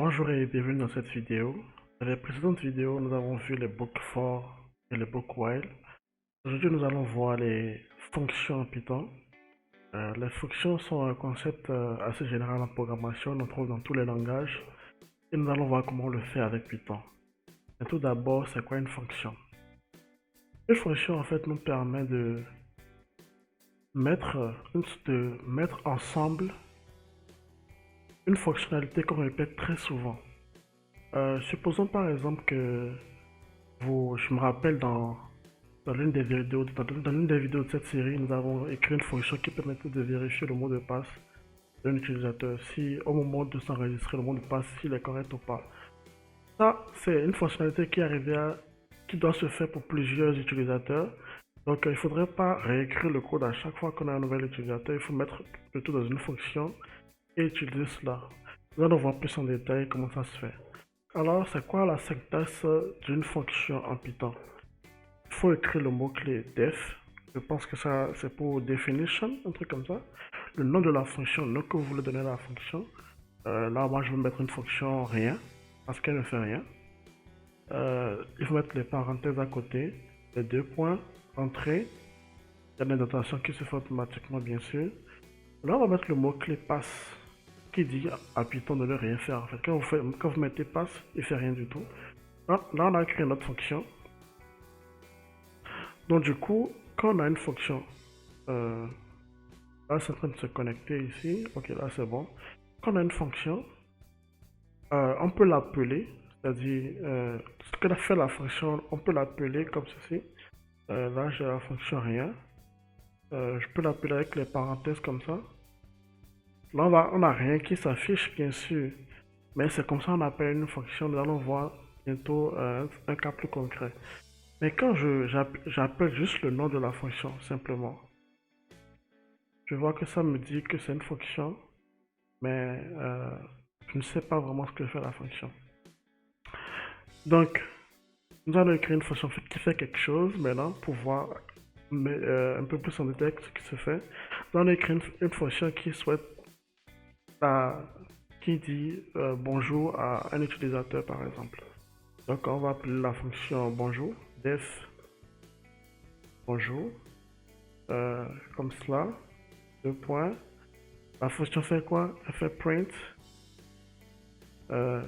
Bonjour et bienvenue dans cette vidéo. Dans les précédentes vidéos, nous avons vu les book for et les book while. Aujourd'hui, nous allons voir les fonctions en Python. Les fonctions sont un concept assez général en programmation, on le trouve dans tous les langages. Et nous allons voir comment on le fait avec Python. Et tout d'abord, c'est quoi une fonction? Une fonction, en fait, nous permet de mettre ensemble une fonctionnalité qu'on répète très souvent. Supposons par exemple que je me rappelle dans l'une des vidéos de cette série, nous avons écrit une fonction qui permettait de vérifier le mot de passe d'un utilisateur, si au moment de s'enregistrer le mot de passe, s'il est correct ou pas. Ça, c'est une fonctionnalité qui doit se faire pour plusieurs utilisateurs. Donc, il ne faudrait pas réécrire le code à chaque fois qu'on a un nouvel utilisateur. Il faut mettre le tout dans une fonction et utiliser cela. Nous allons voir plus en détail comment ça se fait. Alors, c'est quoi la syntaxe d'une fonction en Python? Il faut écrire le mot-clé def. Je pense que ça, c'est pour definition, un truc comme ça. Le nom de la fonction, le nom que vous voulez donner à la fonction. Là, moi, je vais mettre une fonction rien, parce qu'elle ne fait rien. Il faut mettre les parenthèses à côté, les deux points, entrée. Il y a une notation qui se fait automatiquement, bien sûr. Là, on va mettre le mot-clé passe, qui dit à Python de ne rien faire. En fait, quand vous mettez passe, il ne fait rien du tout. Là, on a créé notre fonction. Donc du coup, quand on a une fonction, euh, là c'est en train de se connecter ici, ok là c'est bon. Quand on a une fonction, on peut l'appeler, c'est-à-dire ce que fait la fonction, on peut l'appeler comme ceci. Là j'ai la fonction rien, je peux l'appeler avec les parenthèses comme ça. Là on a rien qui s'affiche bien sûr, mais c'est comme ça on appelle une fonction. Nous allons voir bientôt un cas plus concret. Mais quand j'appelle juste le nom de la fonction, simplement, je vois que ça me dit que c'est une fonction, mais je ne sais pas vraiment ce que fait la fonction. Donc, nous allons écrire une fonction qui fait quelque chose maintenant pour voir un peu plus en détail ce qui se fait. Nous allons écrire une fonction à- qui dit bonjour à un utilisateur par exemple. Donc, on va appeler la fonction bonjour, def bonjour, comme cela, deux points. La fonction fait quoi? Elle fait print. euh,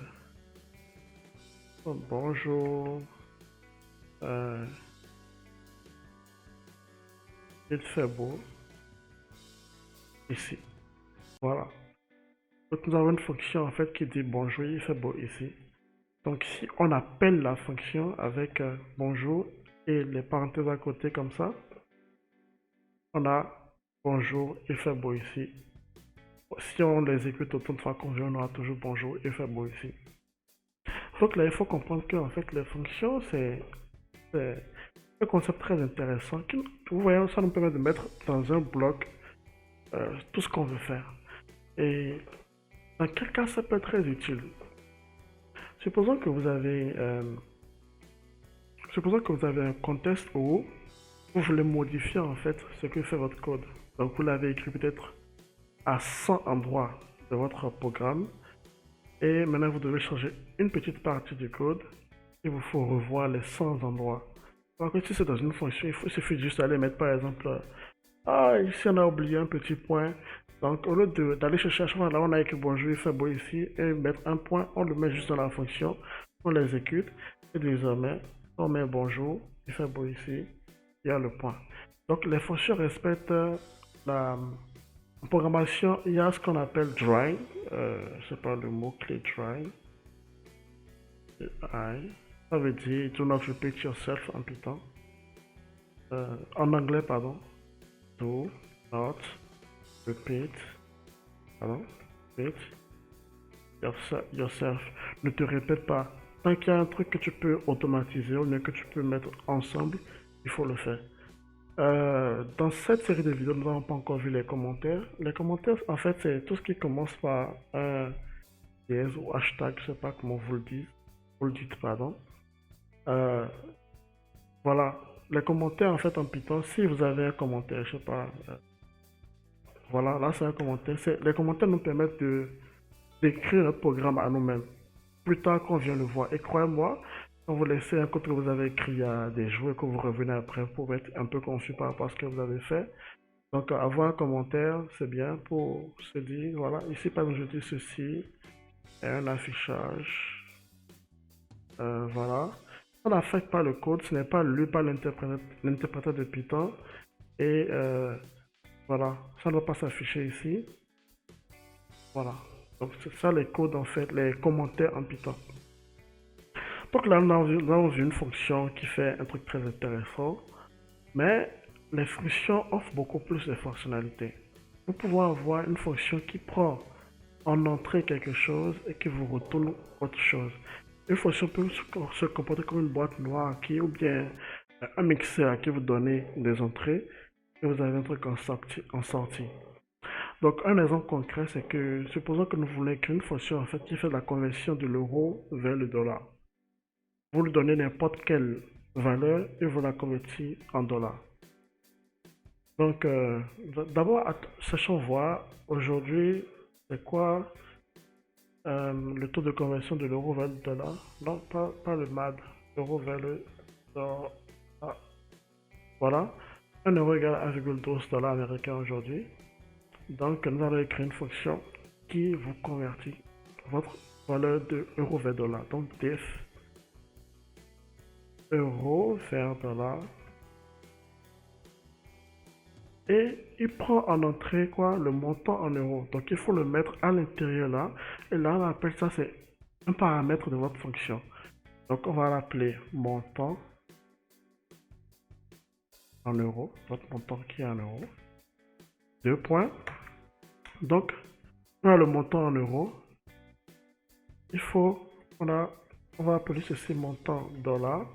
Bonjour. Euh, il fait beau ici. Voilà. Donc nous avons une fonction en fait qui dit bonjour, il fait beau ici. Donc si on appelle la fonction avec bonjour et les parenthèses à côté comme ça, on a bonjour, il fait beau ici. Si on l'exécute autant de fois qu'on veut, on aura toujours bonjour, il fait beau ici. Donc là, il faut comprendre que en fait les fonctions, c'est un concept très intéressant. Vous voyez, ça nous permet de mettre dans un bloc tout ce qu'on veut faire. Et dans quel cas ça peut être très utile? Supposons que vous avez, supposons que vous avez un contexte où vous voulez modifier en fait ce que fait votre code. Donc vous l'avez écrit peut-être à 100 endroits de votre programme et maintenant vous devez changer une petite partie du code. Il vous faut revoir les 100 endroits. Donc si c'est dans une fonction, il suffit juste d'aller mettre par exemple ah, ici on a oublié un petit point. Donc au lieu d'aller chercher à chaque fois là on a écrit bonjour, il fait beau ici, et mettre un point, on le met juste dans la fonction, on l'exécute, et désormais on met bonjour, il fait beau ici, il y a le point. Donc les fonctions respectent la en programmation, il y a ce qu'on appelle dry, je sais pas le mot clé dry, ça veut dire do not repeat yourself en Python, en anglais pardon, do not repeat, pardon, repeat yourself. Ne te répète pas. Tant qu'il y a un truc que tu peux automatiser ou bien que tu peux mettre ensemble, il faut le faire. Dans cette série de vidéos, nous n'avons pas encore vu les commentaires. Les commentaires, en fait, c'est tout ce qui commence par un dièse ou hashtag, je sais pas comment vous le dites, pardon. Euh, voilà, les commentaires, en fait, en Python, si vous avez un commentaire, je sais pas, voilà, là c'est un commentaire. Les commentaires nous permettent d'écrire notre programme à nous-mêmes. Plus tard qu'on vient le voir. Et croyez-moi, quand vous laissez un code que vous avez écrit il y a des jours et que vous revenez après pour être un peu confus par rapport à ce que vous avez fait. Donc, avoir un commentaire, c'est bien pour se dire, voilà, ici par exemple, je dis ceci, et un affichage, voilà. Ça n'affecte pas le code, ce n'est pas lu par l'interpréteur de Python, et voilà, ça ne doit pas s'afficher ici, voilà. Donc, c'est ça les codes en fait, les commentaires en Python. Donc là, on a vu une fonction qui fait un truc très intéressant, mais les fonctions offrent beaucoup plus de fonctionnalités. Nous pouvons avoir une fonction qui prend en entrée quelque chose et qui vous retourne autre chose. Une fonction peut se comporter comme une boîte noire qui, ou bien un mixeur qui vous donne des entrées et vous avez un truc en sortie. Donc un exemple concret, c'est que supposons que nous voulons créer une fonction en fait qui fait la conversion de l'euro vers le dollar. Vous lui donnez n'importe quelle valeur et vous la convertissez en dollars. Donc, d'abord, sachons voir aujourd'hui, c'est quoi le taux de conversion de l'euro vers le dollar. Non, pas le MAD, l'euro vers le dollar. Ah, voilà, un euro égale à 1,12 dollars américains aujourd'hui. Donc, nous allons écrire une fonction qui vous convertit votre valeur de euro vers dollar. Donc, def euro vers dollar. Et il prend en entrée quoi, le montant en euros. Donc il faut le mettre à l'intérieur là. Et là on appelle ça, c'est un paramètre de votre fonction. Donc on va l'appeler montant en euros. Votre montant qui est en euros. Deux points. Donc on a le montant en euros. Il faut, on va appeler ceci montant dollar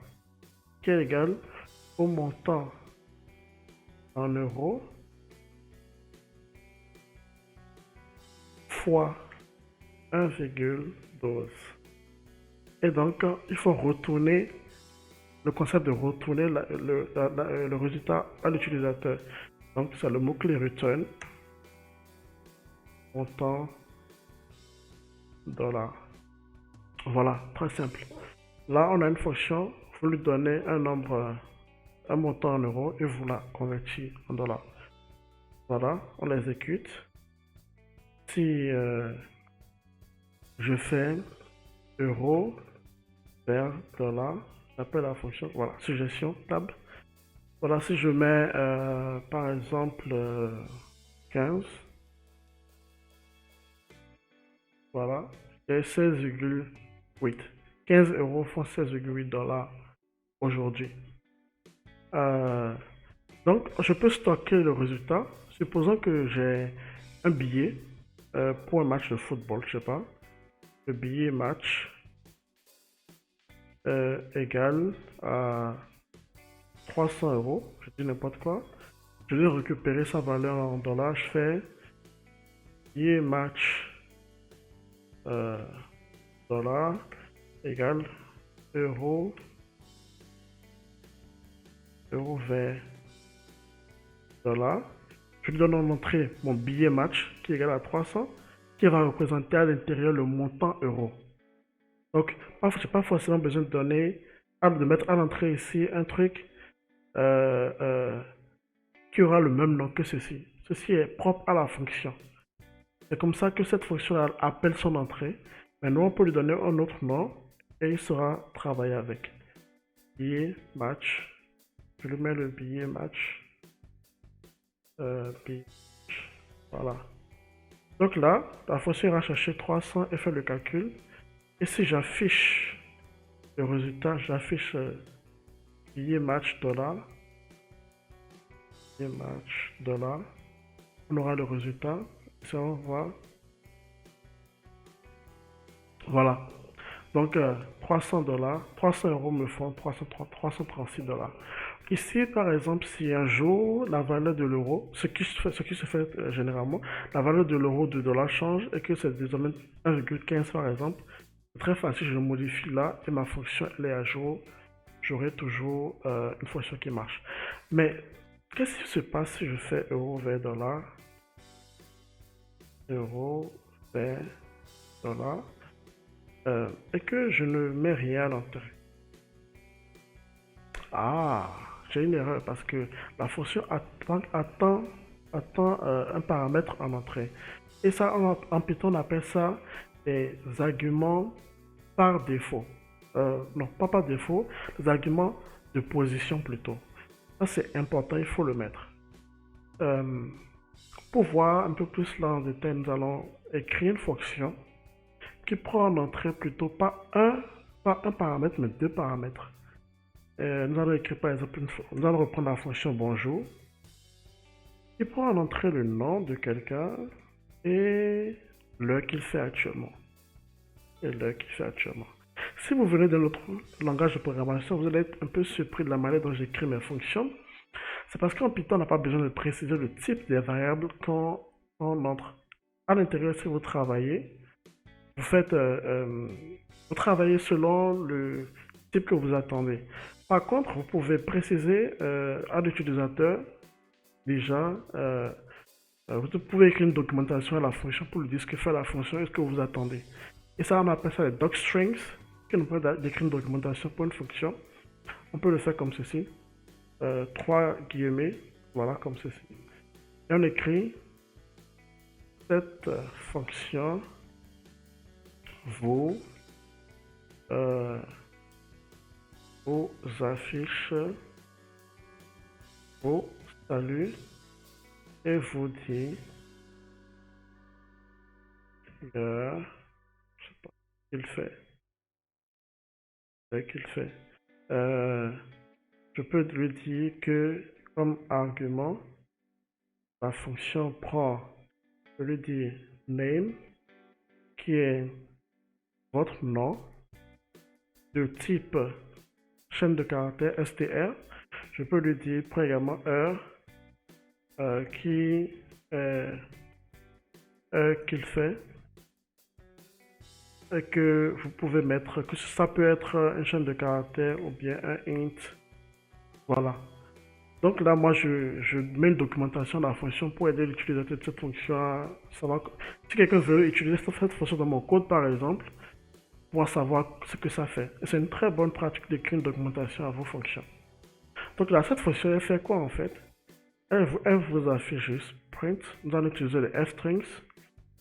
qui est égal au montant en euros fois 1,12. Et donc, il faut retourner le concept de retourner le résultat à l'utilisateur. Donc, c'est le mot-clé return, montant, dollar. Voilà, très simple. Là, on a une fonction, vous lui donnez un nombre, un montant en euros et vous la convertissez en dollars. Voilà, on l'exécute. Si je fais euro vers dollar, j'appelle la fonction, voilà, suggestion, tab. Voilà, si je mets par exemple 15, voilà, j'ai 16,8. 15 euros font 16,8 dollars aujourd'hui. Euh, donc, je peux stocker le résultat. Supposons que j'ai un billet pour un match de football, je sais pas. Le billet match égale à 300 euros. Je dis n'importe quoi. Je vais récupérer sa valeur en dollars. Je fais billet match dollar égale euro, euro vers dollar. Je lui donne en entrée mon billet match qui est égal à 300, qui va représenter à l'intérieur le montant euro. Donc, je n'ai pas forcément besoin de donner, de mettre à l'entrée ici un truc euh, euh, qui aura le même nom que ceci. Ceci est propre à la fonction. C'est comme ça que cette fonction appelle son entrée. Maintenant, on peut lui donner un autre nom et il sera travaillé avec. Billet match. Je lui mets le billet match. Billet. Voilà. Donc là, la fonction ira chercher 300 et fait le calcul. Et si j'affiche le résultat, j'affiche billet match dollar. Billet match dollar. On aura le résultat. Si on voit. Voilà. Donc 300 dollars, 300 euros me font 336 dollars. Ici, par exemple, si un jour la valeur de l'euro, ce qui se fait généralement, la valeur de l'euro du dollar change et que c'est désormais 1,15 par exemple, c'est très facile, je le modifie là et ma fonction elle est à jour. J'aurai toujours une fonction qui marche. Mais qu'est-ce qui se passe si je fais euro vers dollar? Euro vers $, et que je ne mets rien à l'intérieur. Ah, j'ai une erreur parce que la fonction attend un paramètre en entrée. Et ça, en Python, on appelle ça des arguments par défaut. Non, pas par défaut, des arguments de position plutôt. Ça, c'est important, il faut le mettre. Euh, pour voir un peu plus là en détail, nous allons écrire une fonction qui prend en entrée plutôt pas un paramètre, mais deux paramètres. Nous allons écrire par exemple, nous allons reprendre la fonction bonjour qui prend en entrée le nom de quelqu'un et l'heure qu'il fait actuellement. Si vous venez d'un autre langage de programmation, vous allez être un peu surpris de la manière dont j'écris mes fonctions. C'est parce qu'en Python, on n'a pas besoin de préciser le type des variables quand on entre. À l'intérieur, si vous travaillez, vous faites, vous travaillez selon le type que vous attendez. Par contre, vous pouvez préciser à l'utilisateur déjà, vous pouvez écrire une documentation à la fonction pour lui dire ce que fait la fonction et ce que vous attendez. Et ça, on appelle ça les docstrings, qui nous permet d'écrire une documentation pour une fonction. On peut le faire comme ceci, 3 guillemets, voilà, comme ceci. Et on écrit cette fonction vous, vous affiche vos saluts et vous dit je sais pas qu'il fait, qu'il fait. Je peux lui dire que comme argument, la fonction prend, je lui dis name, qui est votre nom, de type chaîne de caractères str. Je peux lui dire prend également heure, qui est qu'il fait, et que vous pouvez mettre, que ça peut être une chaîne de caractères ou bien un int. Voilà. Donc là, moi, je mets une documentation dans la fonction pour aider l'utilisateur de cette fonction à savoir. Si quelqu'un veut utiliser cette fonction dans mon code, par exemple, pour savoir ce que ça fait. C'est une très bonne pratique d'écrire une documentation à vos fonctions. Donc là, cette fonction, elle fait quoi en fait? Elle vous affiche juste print. Nous allons utiliser les f-strings.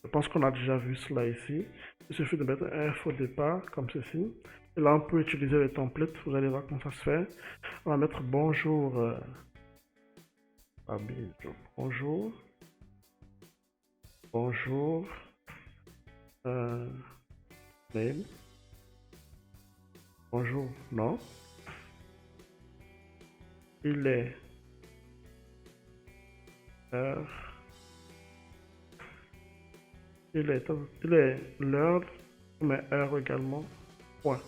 Je pense qu'on a déjà vu cela ici. Il suffit de mettre un f au départ, comme ceci. Et là, on peut utiliser les templates. Vous allez voir comment ça se fait. On va mettre bonjour. Bonjour. Bonjour. Name. Bonjour. Non. Il est heure. Il est l'heure, mais heure également. Point.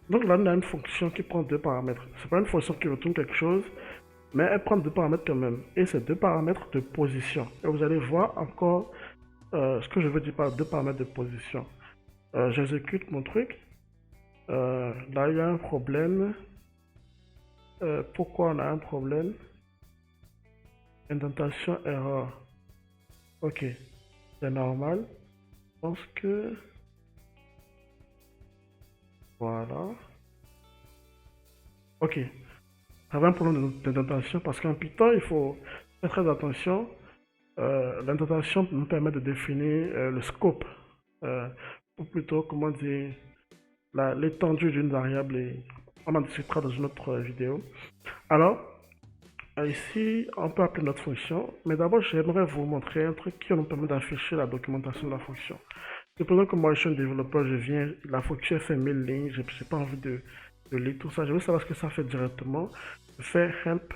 Donc là, on a une fonction qui prend deux paramètres. C'est pas une fonction qui retourne quelque chose, mais elle prend deux paramètres quand même. Et c'est deux paramètres de position. Et vous allez voir encore ce que je veux dire par deux paramètres de position. J'exécute mon truc. Là, il y a un problème. Pourquoi on a un problème? Indentation erreur. Ok, c'est normal. Je pense que... Voilà. Ok. Ça va un problème d'indentation parce qu'en Python, il faut faire très attention. L'indentation nous permet de définir le scope. Ou plutôt, comment dire, l'étendue d'une variable. Et on en discutera dans une autre vidéo. Alors, ici, on peut appeler notre fonction, mais d'abord, j'aimerais vous montrer un truc qui nous permet d'afficher la documentation de la fonction. Supposons que moi, je suis un développeur, la fonction fait 1000 lignes, je n'ai pas envie de lire tout ça, je veux savoir ce que ça fait directement. Je fais help,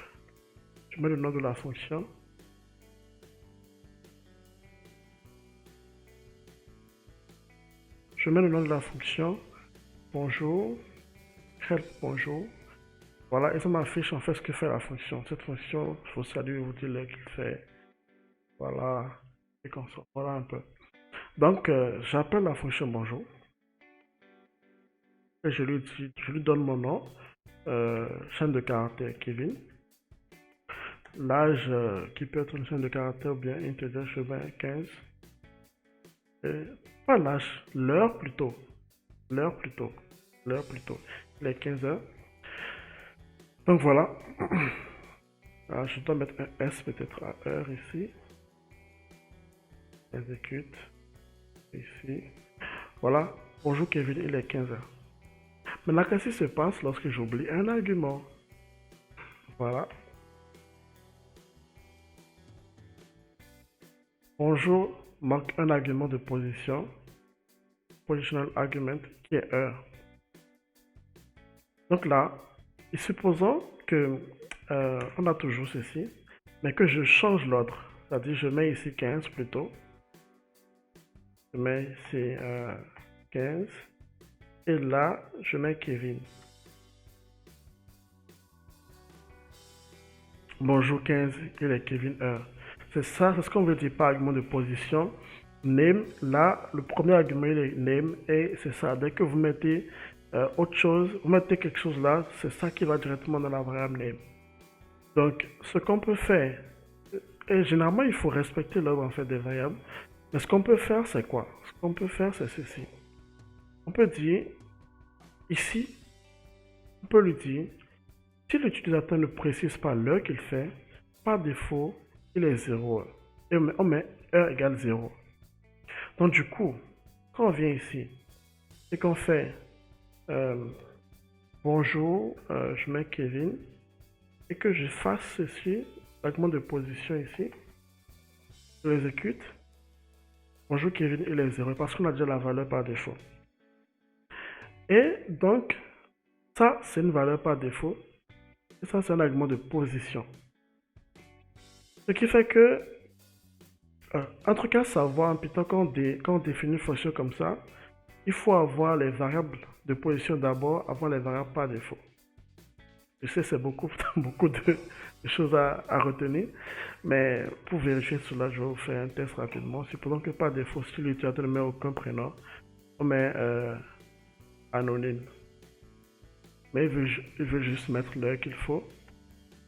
je mets le nom de la fonction. Je mets le nom de la fonction, bonjour, help, bonjour. Voilà, et ça m'affiche en fait ce que fait la fonction. Cette fonction, je vous salue, vous dire qu'il fait. Voilà, et comme ça, voilà un peu. Donc, j'appelle la fonction bonjour. Et je lui donne mon nom, chaîne de caractère Kevin. L'âge qui peut être une chaîne de caractère ou bien integer, je mets 15. euh, pas l'âge, l'heure plutôt. L'heure plutôt. L'heure plutôt. Il est 15 heures. Donc voilà. Alors, je dois mettre un S peut-être à heure ici. Exécute. Ici. Voilà. Bonjour Kevin, il est 15 heures. Maintenant, qu'est-ce qui se passe lorsque j'oublie un argument? Voilà. Bonjour manque un argument de position. Positional argument qui est heure. Donc là, supposons que on a toujours ceci, mais que je change l'ordre. C'est-à-dire, je mets ici 15 plutôt. Je mets ici 15. Et là, je mets Kevin. Bonjour 15, il est Kevin heure. C'est ça, c'est ce qu'on veut dire par argument de position. Name, là, le premier argument il est name et c'est ça. Dès que vous mettez autre chose, vous mettez quelque chose là, c'est ça qui va directement dans la variable name. Donc, ce qu'on peut faire, et généralement il faut respecter l'ordre en fait des variables, mais ce qu'on peut faire c'est quoi? Ce qu'on peut faire c'est ceci. On peut dire, ici, on peut lui dire, si l'utilisateur ne précise pas l'heure qu'il fait, par défaut, il est 0. Et on met heure égale 0. Donc du coup, quand on vient ici et qu'on fait euh, bonjour, je mets Kevin, et que je fasse ceci, l'argument de position ici, je l'exécute. Bonjour Kevin, il est 0 parce qu'on a déjà la valeur par défaut. Et donc, ça c'est une valeur par défaut. Et ça c'est un argument de position. Ce qui fait que, en tout cas, savoir en Python, quand on définit une fonction comme ça, il faut avoir les variables de position d'abord avant les variables par défaut. Je sais, c'est beaucoup, beaucoup de choses à retenir, mais pour vérifier cela, je vais vous faire un test rapidement. Supposons que par défaut, si l'utilisateur ne met aucun prénom, on met anonyme. Mais il veut juste mettre l'heure qu'il faut.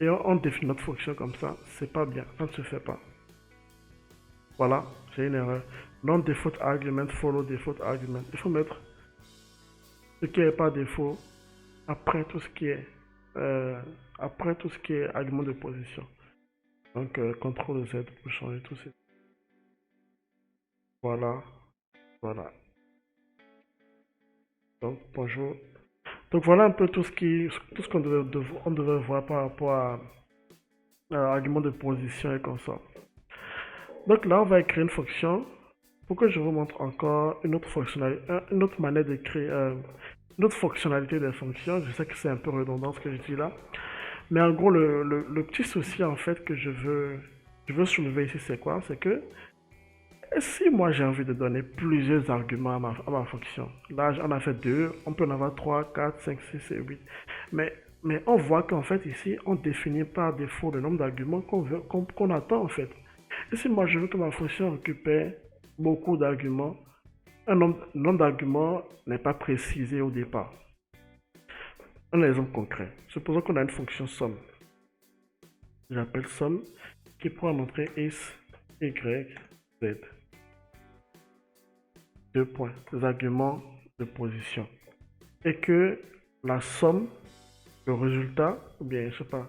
Et on définit notre fonction comme ça. C'est pas bien, ça ne se fait pas. Voilà, j'ai une erreur. Non-default argument, follow default argument. Il faut mettre ce qui est par défaut après tout ce qui est argument de position. Donc CTRL Z pour changer tout ça. Voilà, voilà. Donc bonjour. Donc voilà un peu tout ce qu'on devait voir par rapport à argument de position et comme ça. Donc là on va écrire une fonction pour que je vous montre encore une autre fonctionnalité, une autre manière d'écrire, une autre fonctionnalité des fonctions. Je sais que c'est un peu redondant ce que je dis là. Mais en gros, le petit souci en fait que je veux soulever ici, c'est quoi? C'est que si moi j'ai envie de donner plusieurs arguments à ma fonction, là on a fait deux, on peut en avoir 3, 4, 5, 6 et 8. Mais on voit qu'en fait ici, on définit par défaut le nombre d'arguments qu'on attend en fait. Et si moi je veux que ma fonction récupère beaucoup d'arguments, un nombre d'arguments n'est pas précisé au départ. Un exemple concret. Supposons qu'on a une fonction somme. J'appelle somme qui pourra montrer x, y, z. Deux points, des arguments de position. Et que la somme, le résultat, ou bien je sais pas,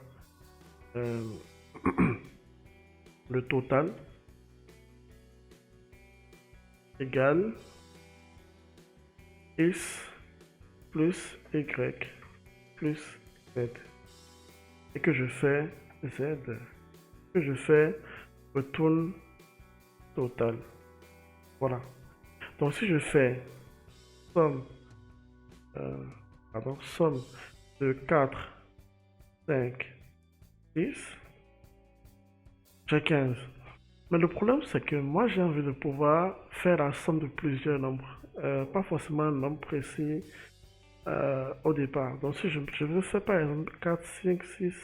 euh, le total égale x plus y plus z. Et que je fais z, que je fais retourne total. Voilà. Donc si je fais somme, somme de 4, 5, 10, j'ai 15. Mais le problème c'est que moi j'ai envie de pouvoir faire la somme de plusieurs nombres. Pas forcément un nombre précis au départ. Donc si je veux faire par exemple 4, 5, 6,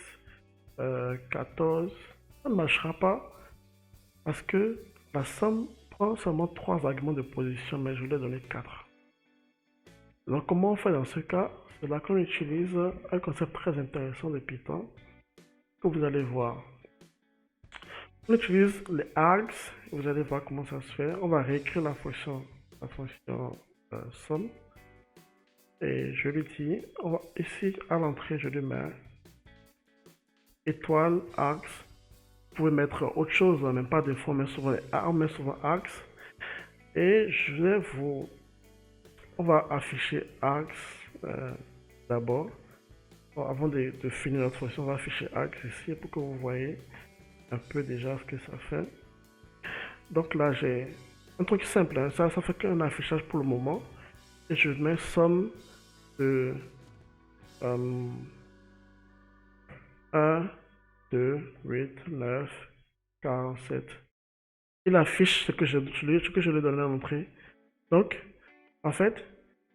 14, ça ne marchera pas parce que la somme prend seulement 3 arguments de position, mais je voulais donner 4. Donc comment on fait dans ce cas? C'est là qu'on utilise un concept très intéressant de Python que vous allez voir. On utilise les args. Vous allez voir comment ça se fait. On va réécrire la fonction somme. Et je lui dis, ici à l'entrée, je lui mets étoile, args. Vous pouvez mettre autre chose, même pas des fois, on met souvent args. Et on va afficher args d'abord. Bon, avant de finir notre fonction, on va afficher args ici pour que vous voyez un peu déjà ce que ça fait. Donc là, j'ai un truc simple, hein. Ça fait qu'un affichage pour le moment. Et je mets somme de 1, 2, 8, 9, 47. Il affiche ce que je lui ai donné en entrée. Donc, en fait,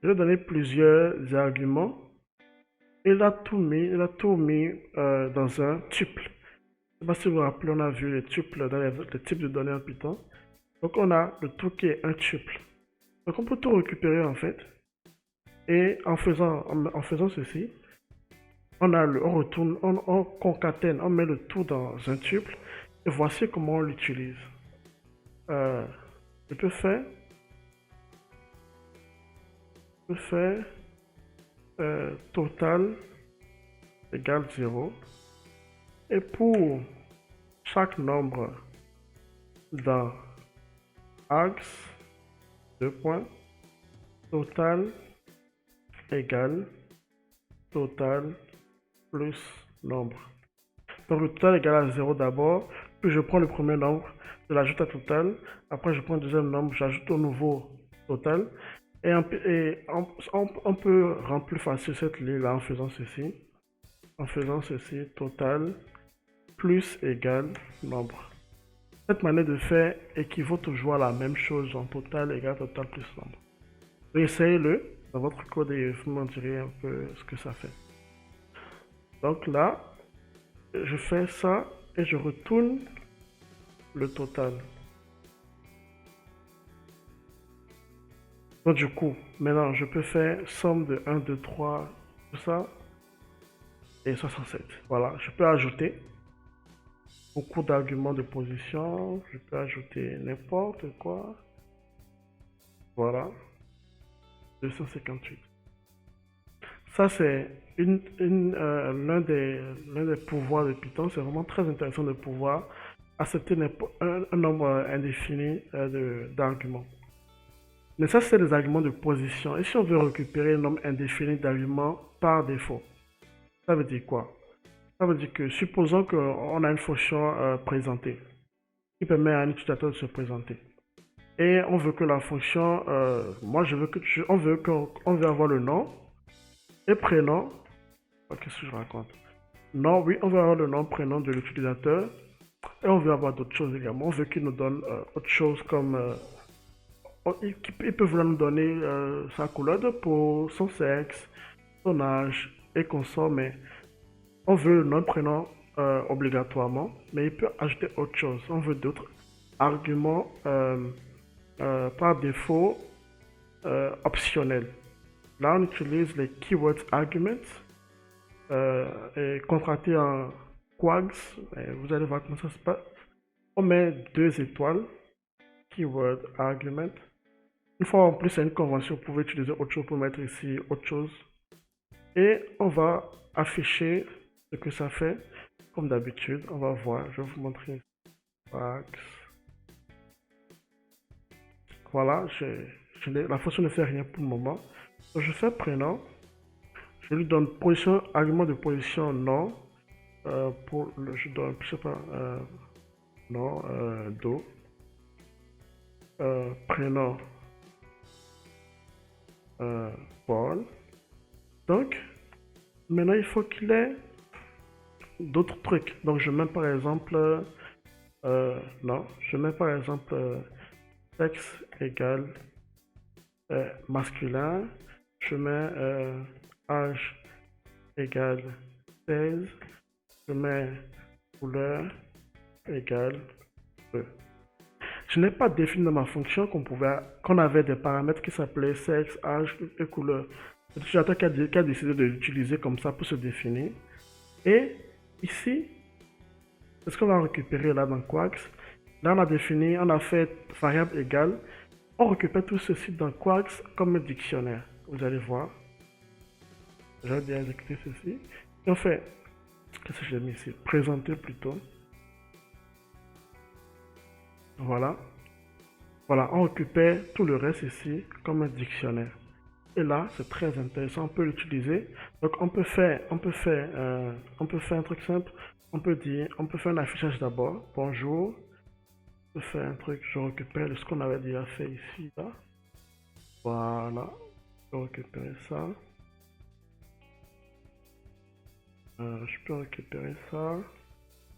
je lui ai donné plusieurs arguments. Il a tout mis dans un tuple. Je ne sais pas si vous vous rappelez, on a vu les tuples dans les types de données en Python. Donc, on a le tout qui est un tuple. Donc, on peut tout récupérer en fait. Et en faisant ceci, on retourne, on concatène, on met le tout dans un tuple. Et voici comment on l'utilise. Je peux faire total égale 0. Et pour chaque nombre dans axe, 2 points, total égale total plus nombre. Donc le total égale à 0 d'abord, puis je prends le premier nombre, je l'ajoute à total, après je prends le deuxième nombre, j'ajoute au nouveau total, et on peut rendre plus facile cette ligne-là en faisant ceci. En faisant ceci, total plus égale nombre. Cette manière de faire équivaut toujours à la même chose, en total égale total plus nombre. Essayez-le dans votre code et vous m'en direz un peu ce que ça fait. Donc là, je fais ça et je retourne le total. Donc du coup, maintenant je peux faire somme de 1, 2, 3, tout ça, et 67. Voilà, je peux ajouter beaucoup d'arguments de position, je peux ajouter n'importe quoi. Voilà, 258. Ça c'est l'un des pouvoirs de Python. C'est vraiment très intéressant de pouvoir accepter un nombre indéfini d'arguments. Mais ça, c'est des arguments de position. Et si on veut récupérer un nombre indéfini d'arguments par défaut, ça veut dire quoi? Ça veut dire que, supposons qu'on a une fonction présentée qui permet à un utilisateur de se présenter. Et on veut que la fonction, on veut avoir le nom et prénom. Qu'est-ce que je raconte? Non, oui, on veut avoir le nom, prénom de l'utilisateur. Et on veut avoir d'autres choses également. On veut qu'il nous donne autre chose comme il peut vouloir nous donner sa couleur de peau, son sexe, son âge et consort, mais on veut le nom prénom obligatoirement, mais il peut ajouter autre chose. On veut d'autres arguments par défaut optionnels. Là, on utilise les keywords arguments et contractés en quags. Vous allez voir comment ça se passe. On met 2 étoiles, keyword argument. Une fois en plus, c'est une convention, vous pouvez utiliser autre chose pour mettre ici autre chose. Et on va afficher ce que ça fait. Comme d'habitude, on va voir. Je vais vous montrer. Voilà, la fonction ne fait rien pour le moment. Donc, je fais prénom. Je lui donne position, argument de position non. Je donne, je sais pas, non, do. Prénom. Paul. Donc, maintenant il faut qu'il ait d'autres trucs. Donc, je mets par exemple, non, je mets par exemple sexe égale masculin. Je mets âge égale 16. Je mets couleur égale bleu. Je n'ai pas défini dans ma fonction qu'on avait des paramètres qui s'appelaient sexe, âge et couleur. C'est l'utilisateur qui a décidé de l'utiliser comme ça pour se définir. Et ici, C'est ce qu'on va récupérer là dans Quarks. Là, on a défini, on a fait variable égale. On récupère tout ceci dans Quarks comme un dictionnaire. Vous allez voir. Je vais bien exécuter ceci. Et on fait, qu'est-ce que j'ai mis ici? Présenter plutôt. Voilà. Voilà, on récupère tout le reste ici comme un dictionnaire. Et là, c'est très intéressant, on peut l'utiliser. Donc on peut faire un truc simple. On peut dire, on peut faire un affichage d'abord. Bonjour. On peut faire un truc, je récupère ce qu'on avait déjà fait ici, là. Voilà. Je peux récupérer ça. Je peux récupérer ça.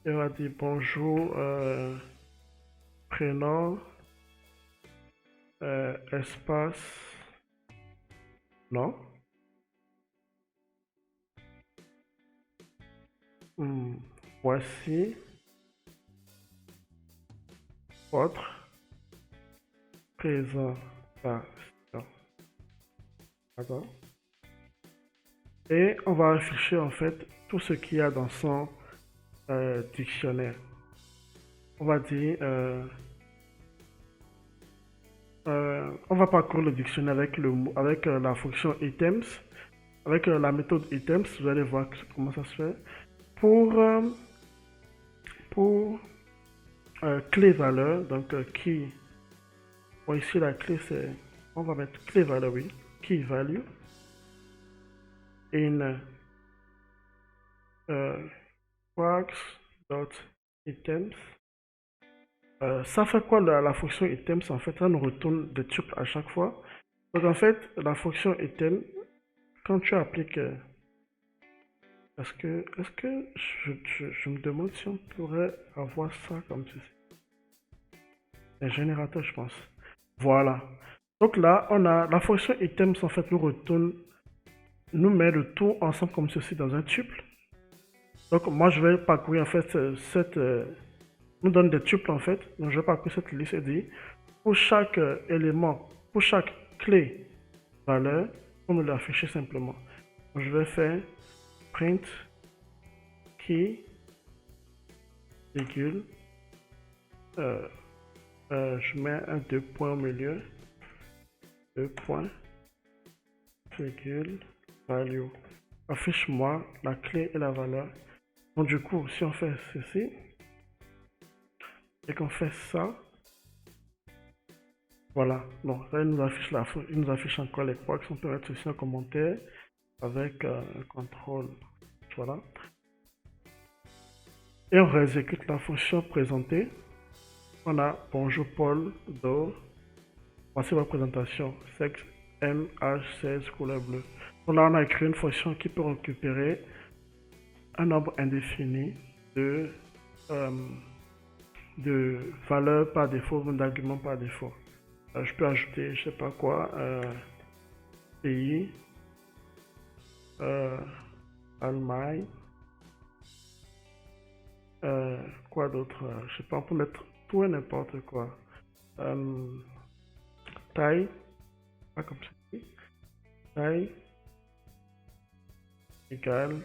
Et on va dire bonjour, prénom, espace. Non. Hmm, voici votre présentation. D'accord. Et on va afficher en fait tout ce qu'il y a dans son dictionnaire. On va dire, on va parcourir le dictionnaire avec, avec la fonction items, avec la méthode items. Vous allez voir comment ça se fait. Pour clé valeur, donc key. Bon, ici la clé c'est, on va mettre clé valeur, oui, key value in quarks.items. Ça fait quoi la fonction items? En fait, ça nous retourne des tuples à chaque fois. Donc en fait, la fonction item, quand tu appliques, est-ce que je me demande si on pourrait avoir ça comme ceci. Un générateur, je pense. Voilà. Donc là, on a la fonction items en fait nous retourne, nous met le tout ensemble comme ceci dans un tuple. Donc moi je vais parcourir en fait nous donne des tuples en fait. Donc je vais parcourir cette liste et dire pour chaque élément, pour chaque clé valeur, on me l'afficher simplement. Donc, je vais faire print key virgule. Je mets un 2 points au milieu. 2 points virgule value. Affiche-moi la clé et la valeur. Donc du coup, si on fait ceci et qu'on fait ça, voilà. Donc là, il nous affiche encore les quarks. On peut mettre ceci en commentaire avec un contrôle. Voilà. Et on réexécute la fonction présentée. On a bonjour Paul, do. Voici ma présentation. Sexe MH16 couleur bleue. Donc là, on a écrit une fonction qui peut récupérer un nombre indéfini de valeurs par défaut, d'arguments par défaut. Je peux ajouter, je sais pas quoi, pays, Allemagne, quoi d'autre, je sais pas, on peut mettre tout et n'importe quoi. Taille, pas comme ça. Taille égale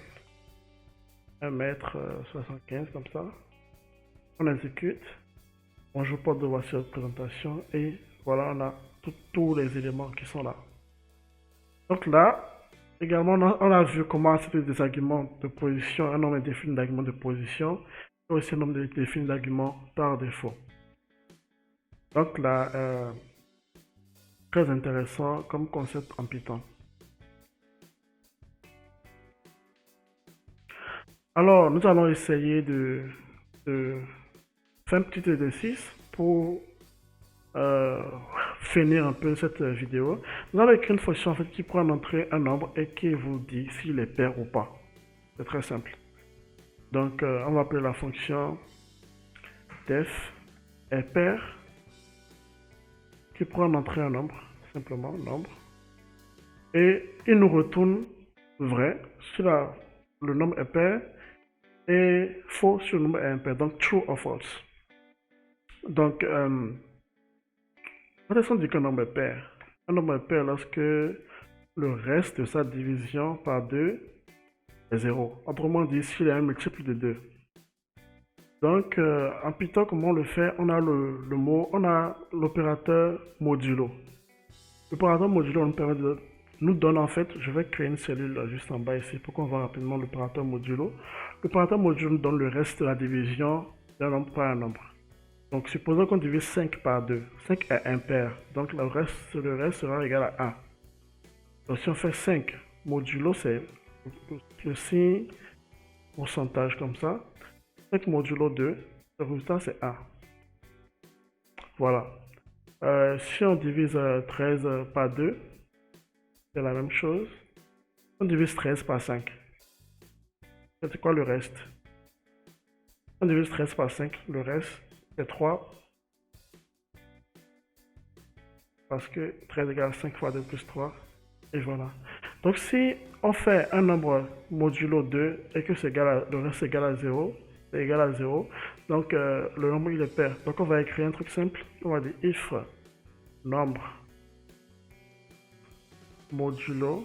1m75 comme ça. On exécute. Bonjour porte de voici votre présentation et voilà, on a tous les éléments qui sont là. Donc là, également, on a vu comment c'était des arguments de position, un nombre indéfini d'arguments de position et aussi un nombre indéfini d'arguments par défaut. Donc là, très intéressant comme concept en Python. Alors, nous allons essayer de faire un petit exercice pour finir un peu cette vidéo. Nous allons écrire une fonction en fait, qui prend en entrée un nombre et qui vous dit s'il est pair ou pas. C'est très simple. Donc, on va appeler la fonction def est pair qui prend en entrée un nombre, simplement nombre. Et il nous retourne vrai si le nombre est pair et faux si le nombre est impair, donc true or false. Donc, quand est-ce qu'on dit qu'un nombre est pair? Un nombre est pair lorsque le reste de sa division par 2 est 0. Autrement dit, s'il est un multiple de 2. Donc, en Python, comment on le fait? On a le mot, on a l'opérateur modulo. L'opérateur modulo nous donne en fait, je vais créer une cellule juste en bas ici pour qu'on voit rapidement l'opérateur modulo. L'opérateur modulo nous donne le reste de la division d'un nombre par un nombre. Donc, supposons qu'on divise 5 par 2. 5 est impair, donc le reste sera égal à 1. Donc, si on fait 5 modulo, c'est le signe pourcentage comme ça. 5 modulo 2, le résultat c'est 1. Voilà. Si on divise 13 par 2, c'est la même chose. On divise 13 par 5. C'est quoi le reste? On divise 13 par 5, le reste c'est 3. Parce que 13 égale 5 fois 2 plus 3. Et voilà. Donc si on fait un nombre modulo 2 et que le reste est égal à 0, c'est égal à 0, donc le nombre il est pair. Donc on va écrire un truc simple. On va dire if nombre modulo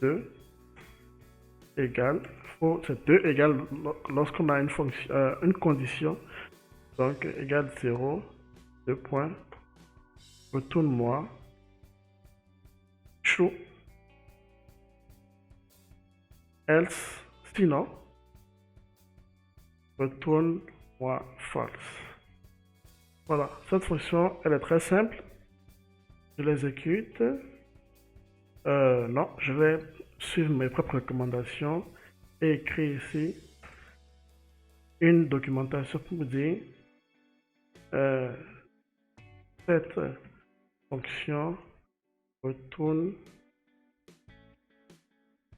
2 égale, c'est 2 égale lorsqu'on a une fonction, une condition, donc égale 0, 2 points, retourne-moi true, else, sinon, retourne-moi false. Voilà, cette fonction, elle est très simple. Je l'exécute. Non, je vais suivre mes propres recommandations et écrire ici une documentation pour vous dire cette fonction retourne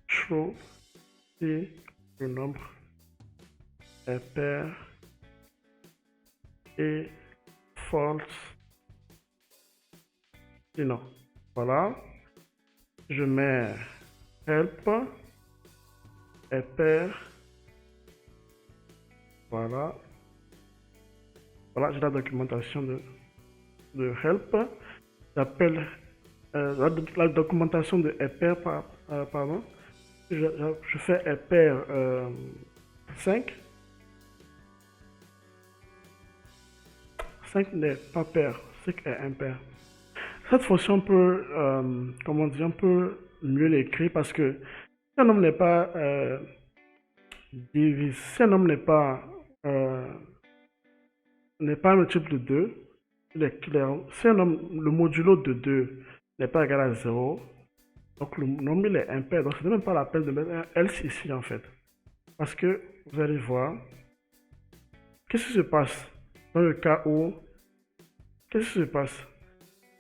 true si le nombre est pair et false sinon. Voilà. Je mets help est pair. Voilà. Voilà, j'ai la documentation de help. J'appelle la documentation de pair, pardon. Je fais pair 5. 5 n'est pas pair, 5 est impair. Cette fonction peut, comment dire, on peut mieux l'écrire parce que si un nombre n'est pas divisible, si un nombre n'est pas multiple de 2, il est clair. Si un nombre, le modulo de 2 n'est pas égal à 0, donc le nombre il est impair. Donc ce n'est même pas la peine de mettre un else ici en fait. Parce que vous allez voir, qu'est-ce qui se passe dans le cas où, qu'est-ce qui se passe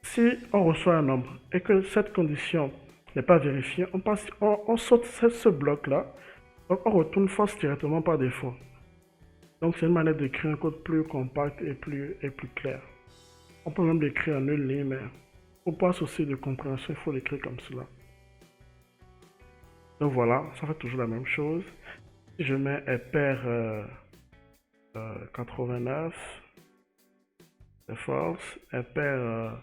si on reçoit un nombre et que cette condition n'est pas vérifiée, on saute ce bloc-là, donc on retourne false directement par défaut. Donc c'est une manière d'écrire un code plus compact et plus clair. On peut même l'écrire en une ligne, mais pour pas souci de compréhension, il faut l'écrire comme cela. Donc voilà, ça fait toujours la même chose. Si je mets pair 89, c'est false, pair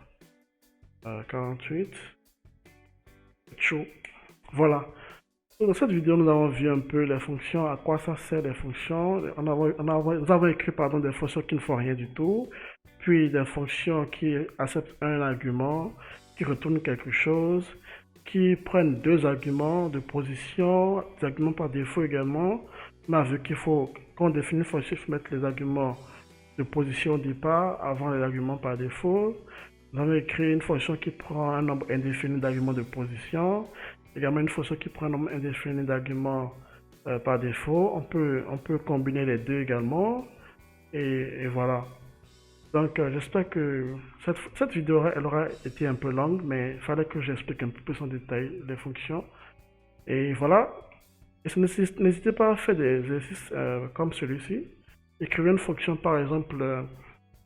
48, true. Voilà. Dans cette vidéo, nous avons vu un peu les fonctions, à quoi ça sert les fonctions. Nous avons écrit pardon, des fonctions qui ne font rien du tout, puis des fonctions qui acceptent un argument, qui retournent quelque chose, qui prennent deux arguments de position, des arguments par défaut également. On a vu qu'il faut, quand on définit une fonction, il faut mettre les arguments de position au départ avant les arguments par défaut. Nous avons écrit une fonction qui prend un nombre indéfini d'arguments de position, également une fonction qui prend un nombre indéfini d'arguments par défaut. On peut combiner les deux également, et voilà. Donc j'espère que cette vidéo elle aura été un peu longue, mais il fallait que j'explique un peu plus en détail les fonctions. Et voilà. Et n'hésitez pas à faire des exercices comme celui-ci. Écrivez une fonction par exemple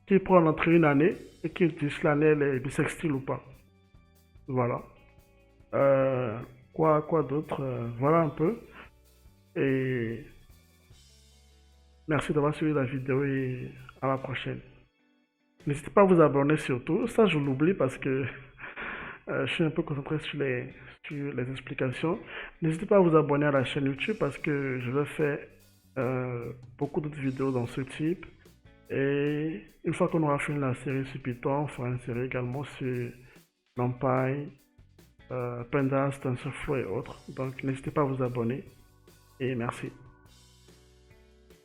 qui prend l'entrée une année et qui utilise l'année, elle est bissextile ou pas. Voilà. Quoi d'autre? Voilà un peu. Et merci d'avoir suivi la vidéo et à la prochaine. N'hésitez pas à vous abonner surtout. Ça, je l'oublie parce que je suis un peu concentré sur les explications. N'hésitez pas à vous abonner à la chaîne YouTube parce que je vais faire beaucoup d'autres vidéos dans ce type. Et une fois qu'on aura fini la série sur Python, on fera une série également sur NumPy, Pandas, TensorFlow et autres. Donc n'hésitez pas à vous abonner et merci.